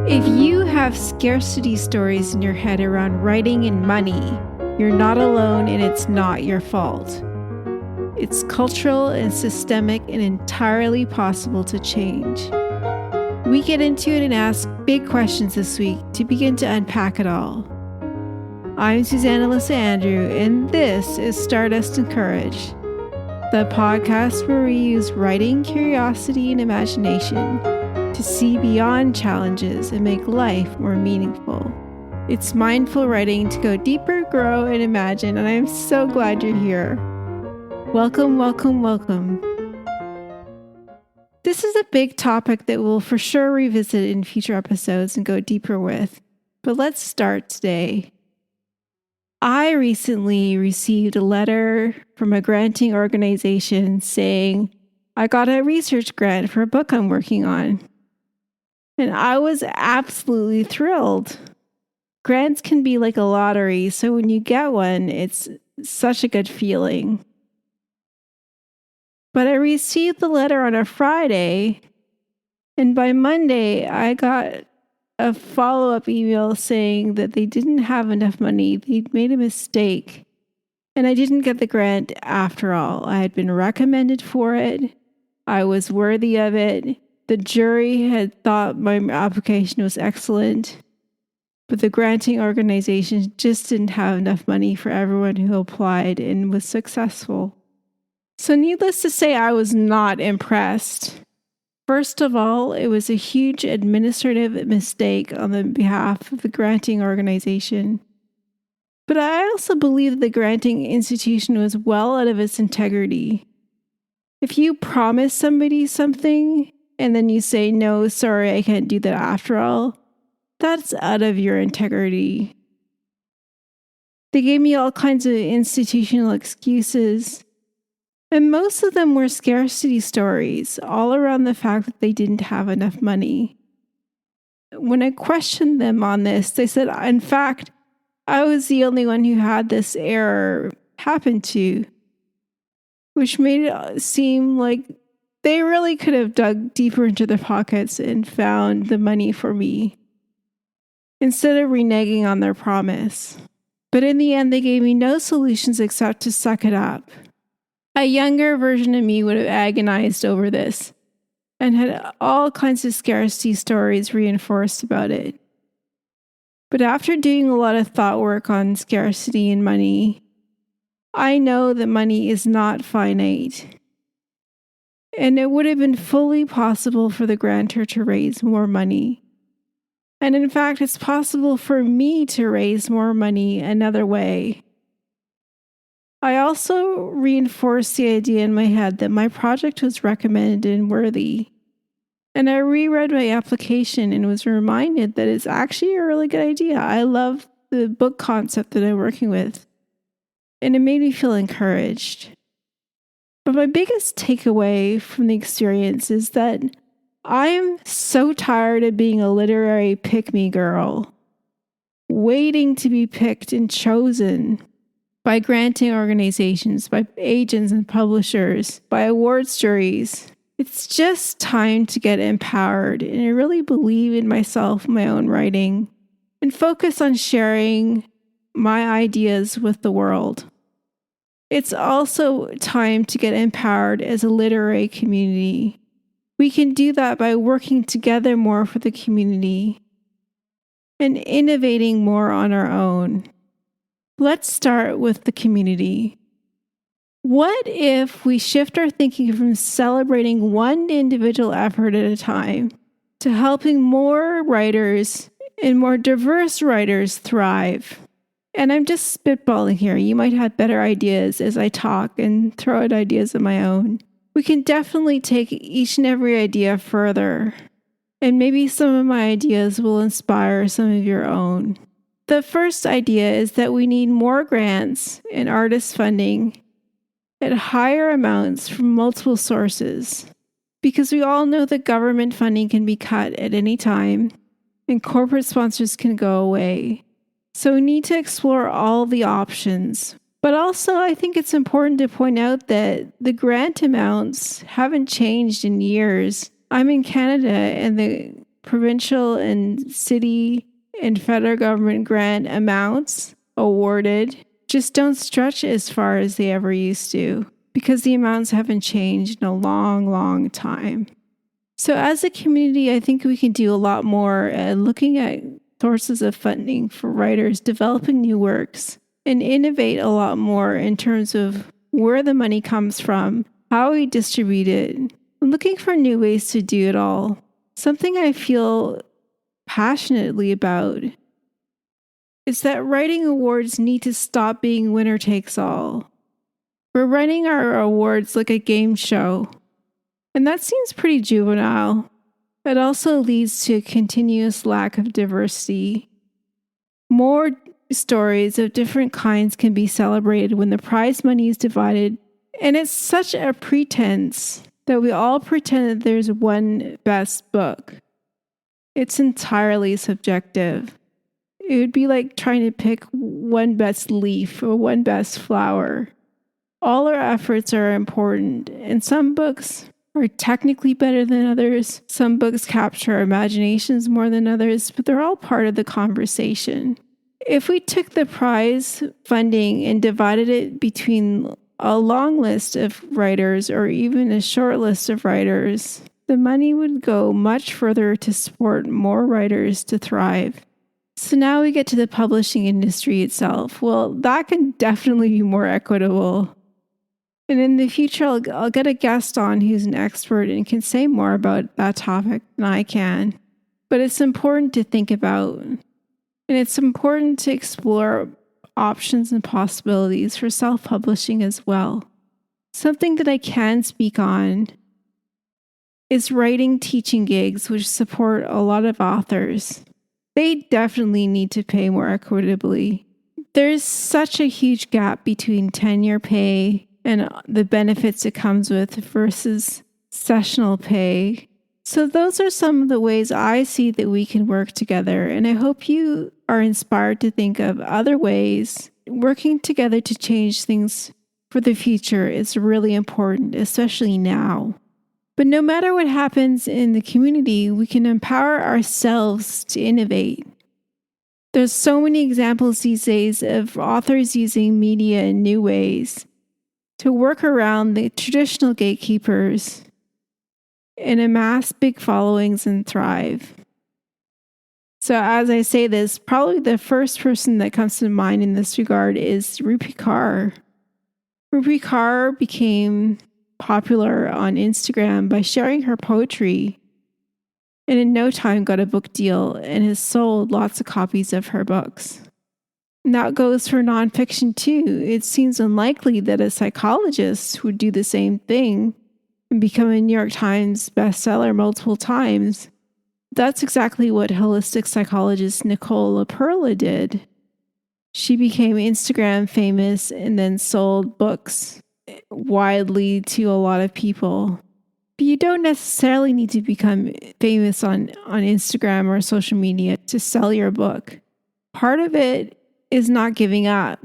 If you have scarcity stories in your head around writing and money, you're not alone and it's not your fault. It's cultural and systemic and entirely possible to change. We get into it and ask big questions this week to begin to unpack it all. I'm Susanna Alyssa Andrew, and this is Stardust and Courage, the podcast where we use writing, curiosity, and imagination to see beyond challenges and make life more meaningful. It's mindful writing to go deeper, grow, and imagine, and I'm so glad you're here. Welcome, welcome, welcome. This is a big topic that we'll for sure revisit in future episodes and go deeper with, but let's start today. I recently received a letter from a granting organization saying I got a research grant for a book I'm working on. And I was absolutely thrilled. Grants can be like a lottery, so when you get one, it's such a good feeling. But I received the letter on a Friday, and by Monday, I got a follow-up email saying that they didn't have enough money. They'd made a mistake, and I didn't get the grant after all. I had been recommended for it. I was worthy of it. The jury had thought my application was excellent, but the granting organization just didn't have enough money for everyone who applied and was successful. So needless to say, I was not impressed. First of all, it was a huge administrative mistake on the behalf of the granting organization. But I also believe the granting institution was well out of its integrity. If you promise somebody something, and then you say, no, sorry, I can't do that after all, that's out of your integrity. They gave me all kinds of institutional excuses, and most of them were scarcity stories, all around the fact that they didn't have enough money. When I questioned them on this, they said, in fact, I was the only one who had this error happen to, which made it seem like they really could have dug deeper into their pockets and found the money for me, instead of reneging on their promise. But in the end, they gave me no solutions except to suck it up. A younger version of me would have agonized over this and had all kinds of scarcity stories reinforced about it. But after doing a lot of thought work on scarcity and money, I know that money is not finite. And it would have been fully possible for the grantor to raise more money. And in fact, it's possible for me to raise more money another way. I also reinforced the idea in my head that my project was recommended and worthy. And I reread my application and was reminded that it's actually a really good idea. I love the book concept that I'm working with. And it made me feel encouraged. But my biggest takeaway from the experience is that I'm so tired of being a literary pick-me girl, waiting to be picked and chosen by granting organizations, by agents and publishers, by awards juries. It's just time to get empowered, and I really believe in myself, my own writing, and focus on sharing my ideas with the world. It's also time to get empowered as a literary community. We can do that by working together more for the community and innovating more on our own. Let's start with the community. What if we shift our thinking from celebrating one individual effort at a time to helping more writers and more diverse writers thrive? And I'm just spitballing here. You might have better ideas as I talk and throw out ideas of my own. We can definitely take each and every idea further. And maybe some of my ideas will inspire some of your own. The first idea is that we need more grants and artist funding at higher amounts from multiple sources. Because we all know that government funding can be cut at any time and corporate sponsors can go away. So we need to explore all the options. But also, I think it's important to point out that the grant amounts haven't changed in years. I'm in Canada, and the provincial and city and federal government grant amounts awarded just don't stretch as far as they ever used to because the amounts haven't changed in a long, long time. So as a community, I think we can do a lot more at looking at sources of funding for writers developing new works and innovate a lot more in terms of where the money comes from, how we distribute it, and looking for new ways to do it all. Something I feel passionately about is that writing awards need to stop being winner takes all. We're running our awards like a game show, and that seems pretty juvenile. It also leads to a continuous lack of diversity. More stories of different kinds can be celebrated when the prize money is divided, and it's such a pretense that we all pretend that there's one best book. It's entirely subjective. It would be like trying to pick one best leaf or one best flower. All our efforts are important, and some books are technically better than others. Some books capture our imaginations more than others, but they're all part of the conversation. If we took the prize funding and divided it between a long list of writers or even a short list of writers, the money would go much further to support more writers to thrive. So now we get to the publishing industry itself. Well, that can definitely be more equitable. And in the future, I'll get a guest on who's an expert and can say more about that topic than I can. But it's important to think about. And it's important to explore options and possibilities for self-publishing as well. Something that I can speak on is writing teaching gigs, which support a lot of authors. They definitely need to pay more equitably. There's such a huge gap between tenure pay and the benefits it comes with versus sessional pay. So those are some of the ways I see that we can work together, and I hope you are inspired to think of other ways. Working together to change things for the future is really important, especially now. But no matter what happens in the community, we can empower ourselves to innovate. There's so many examples these days of authors using media in new ways to work around the traditional gatekeepers and amass big followings and thrive. So as I say this, probably the first person that comes to mind in this regard is Rupi Kaur. Rupi Kaur became popular on Instagram by sharing her poetry, and in no time got a book deal and has sold lots of copies of her books. And that goes for nonfiction too. It seems unlikely that a psychologist would do the same thing and become a New York Times bestseller multiple times. That's exactly what holistic psychologist Nicole LaPerla did. She became Instagram famous and then sold books widely to a lot of people. But you don't necessarily need to become famous on Instagram or social media to sell your book. Part of it is not giving up.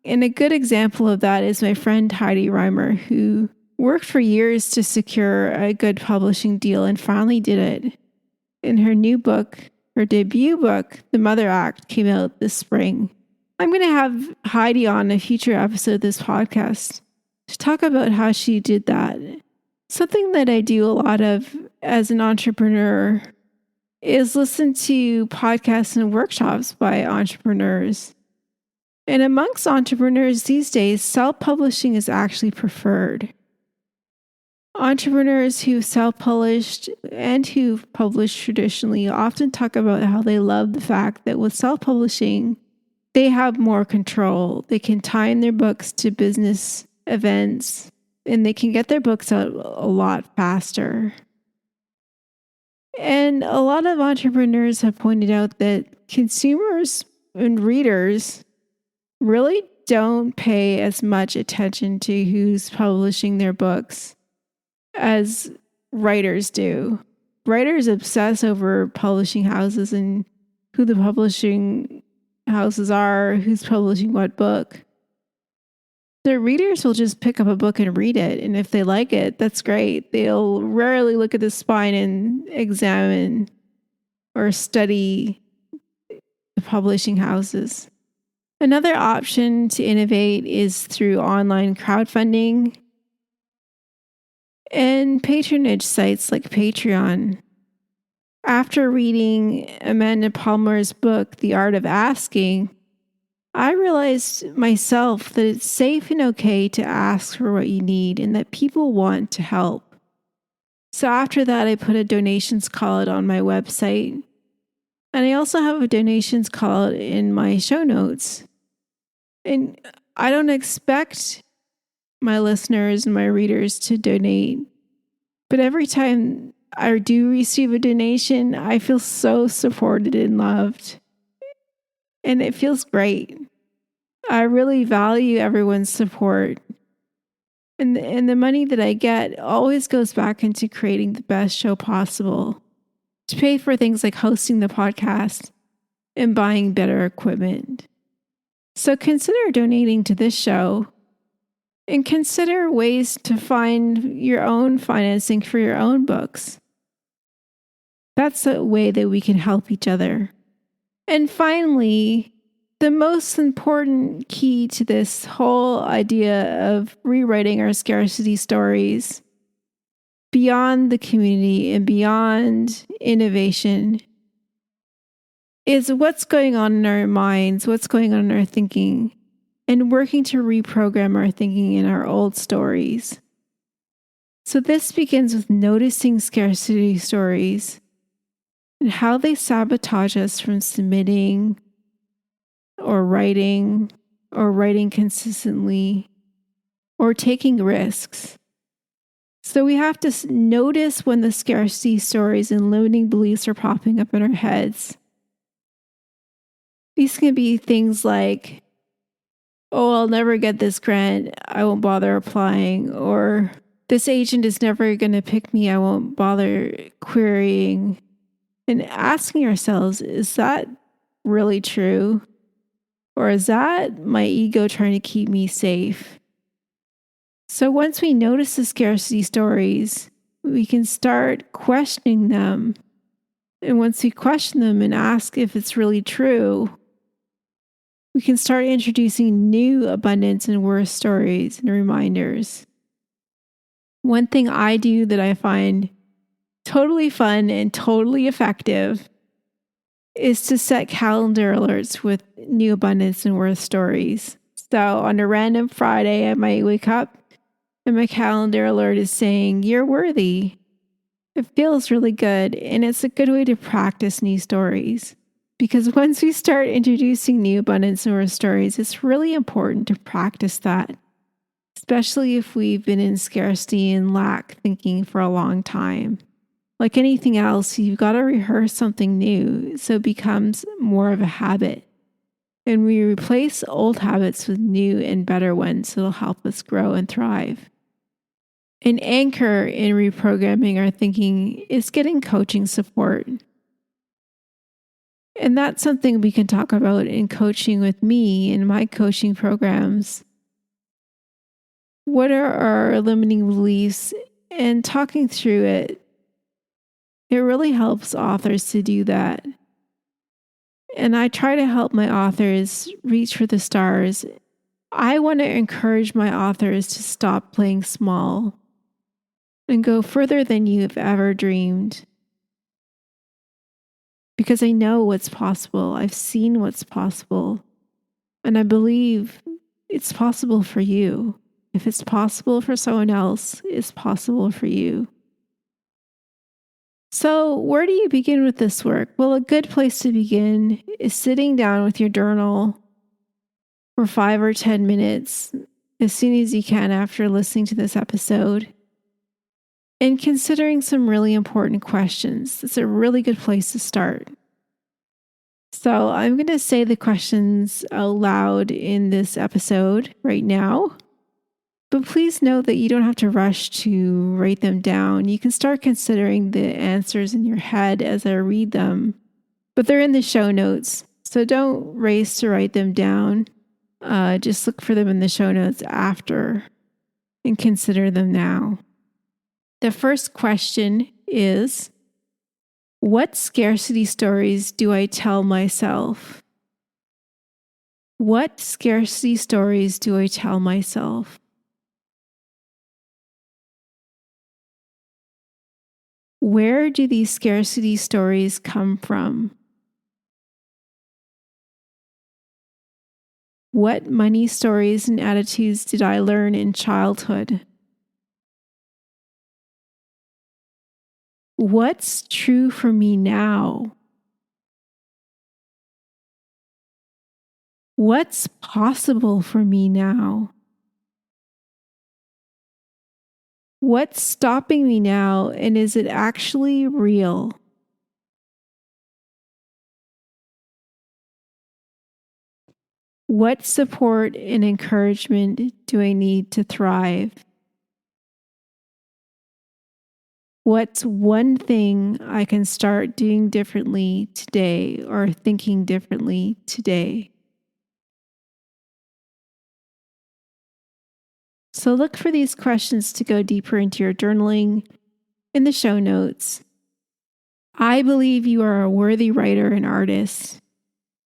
And a good example of that is my friend Heidi Reimer, who worked for years to secure a good publishing deal and finally did it. And her new book, her debut book, The Mother Act, came out this spring. I'm going to have Heidi on a future episode of this podcast to talk about how she did that. Something that I do a lot of as an entrepreneur is listen to podcasts and workshops by entrepreneurs. And amongst entrepreneurs these days, self-publishing is actually preferred. Entrepreneurs who self-published and who've published traditionally often talk about how they love the fact that with self-publishing, they have more control. They can time their books to business events, and they can get their books out a lot faster. And a lot of entrepreneurs have pointed out that consumers and readers really don't pay as much attention to who's publishing their books as writers do. Writers obsess over publishing houses and who the publishing houses are, who's publishing what book. The readers will just pick up a book and read it, and if they like it, that's great. They'll rarely look at the spine and examine or study the publishing houses. Another option to innovate is through online crowdfunding and patronage sites like Patreon. After reading Amanda Palmer's book, The Art of Asking, I realized myself that it's safe and okay to ask for what you need and that people want to help. So after that, I put a donations call out on my website. And I also have a donations call out in my show notes. And I don't expect my listeners and my readers to donate. But every time I do receive a donation, I feel so supported and loved. And it feels great. I really value everyone's support. And the money that I get always goes back into creating the best show possible to pay for things like hosting the podcast and buying better equipment. So consider donating to this show and consider ways to find your own financing for your own books. That's a way that we can help each other. And finally, the most important key to this whole idea of rewriting our scarcity stories beyond the community and beyond innovation is what's going on in our minds, what's going on in our thinking, and working to reprogram our thinking in our old stories. So this begins with noticing scarcity stories and how they sabotage us from submitting or writing consistently or taking risks. So we have to notice when the scarcity stories and limiting beliefs are popping up in our heads. These can be things like, oh, I'll never get this grant, I won't bother applying, or this agent is never going to pick me, I won't bother querying. And asking ourselves, is that really true? Or is that my ego trying to keep me safe? So once we notice the scarcity stories, we can start questioning them. And once we question them and ask if it's really true, we can start introducing new abundance and worth stories and reminders. One thing I do that I find totally fun and totally effective is to set calendar alerts with new abundance and worth stories. So on a random Friday, I might wake up and my calendar alert is saying, you're worthy. It feels really good, and it's a good way to practice new stories. Because once we start introducing new abundance and worth stories, it's really important to practice that, especially if we've been in scarcity and lack thinking for a long time. Like anything else, you've got to rehearse something new so it becomes more of a habit. And we replace old habits with new and better ones that'll help us grow and thrive. An anchor in reprogramming our thinking is getting coaching support. And that's something we can talk about in coaching with me in my coaching programs. What are our limiting beliefs? And talking through it, it really helps authors to do that. And I try to help my authors reach for the stars. I want to encourage my authors to stop playing small and go further than you've ever dreamed. Because I know what's possible. I've seen what's possible. And I believe it's possible for you. If it's possible for someone else, it's possible for you. So where do you begin with this work? Well, a good place to begin is sitting down with your journal for 5 or 10 minutes as soon as you can after listening to this episode and considering some really important questions. It's a really good place to start. So I'm going to say the questions out loud in this episode right now. But please note that you don't have to rush to write them down. You can start considering the answers in your head as I read them. But they're in the show notes, so don't race to write them down. Just look for them in the show notes after and consider them now. The first question is, What scarcity stories do I tell myself? What scarcity stories do I tell myself? Where do these scarcity stories come from? What money stories and attitudes did I learn in childhood? What's true for me now? What's possible for me now? What's stopping me now, and is it actually real? What support and encouragement do I need to thrive? What's one thing I can start doing differently today or thinking differently today? So look for these questions to go deeper into your journaling in the show notes. I believe you are a worthy writer and artist,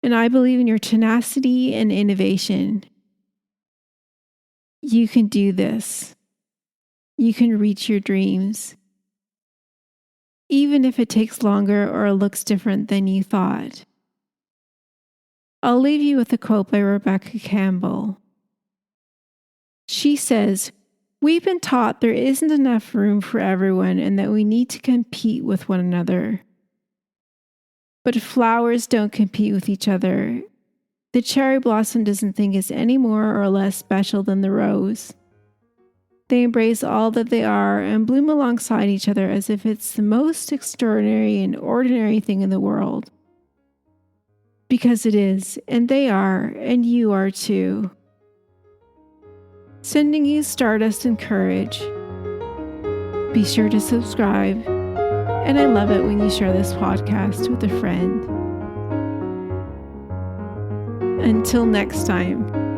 and I believe in your tenacity and innovation. You can do this. You can reach your dreams, even if it takes longer or looks different than you thought. I'll leave you with a quote by Rebecca Campbell. She says, "We've been taught there isn't enough room for everyone and that we need to compete with one another. But flowers don't compete with each other. The cherry blossom doesn't think it's any more or less special than the rose. They embrace all that they are and bloom alongside each other as if it's the most extraordinary and ordinary thing in the world. Because it is, and they are, and you are too." Sending you stardust and courage. Be sure to subscribe, and I love it when you share this podcast with a friend. Until next time.